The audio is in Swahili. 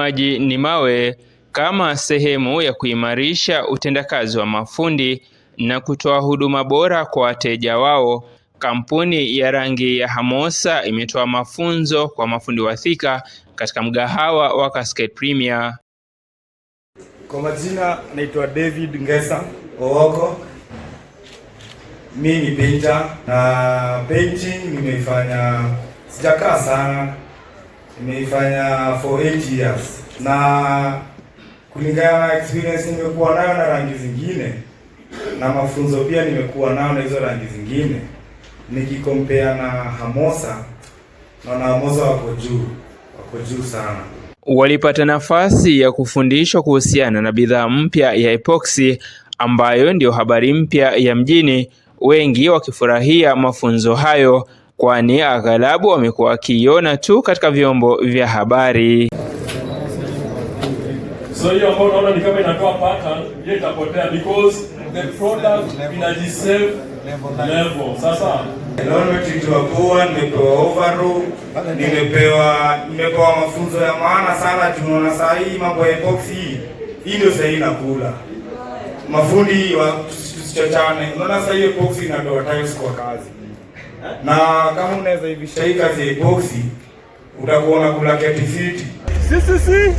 maji ni mawe kama sehemu ya kuimarisha utendakazi wa mafundi na kutoa huduma bora kwa wateja wao. Kampuni ya rangi ya Hamosa imetoa mafunzo kwa mafundi wa Thika katika mgahawa wa Cascade Premier. Kwa majina naitwa David Ngesa Owoko. Mimi ni painter na painting nimeifanya sijakaa sana. Nimeifanya for 8 years. Na kulingana na experience nimekuwa nayo na rangi zingine na mafunzo pia nimekuwa nayo na hizo rangi zingine, nikikompare na Hamosa, na Hamosa wako juu sana. Walipata nafasi ya kufundishwa kuhusiana na bidhaa mpya ya epoxy ambayo ndio habari mpya ya mjini, wengi wakifurahia mafunzo hayo kwani aghalabu wamekuwa wakiona tu katika vyombo vya habari. So hiyo ambao unaona ni kama inatoa pattern, hiyo itapotea because the product inajisave level. Sasa leo tulichokuwa nimepewa overall, nimepewa mafunzo ya maana sana. Tunaona saa hii mambo ya epoxy hii ndio sasa inakula. Mafundi wa tusichochane. Unaona sasa hiyo epoxy inatoa tiles kwa kazi. Na kama unaweza hivisha hii kazi ya epoxy utakuwa unakula creativity. Si.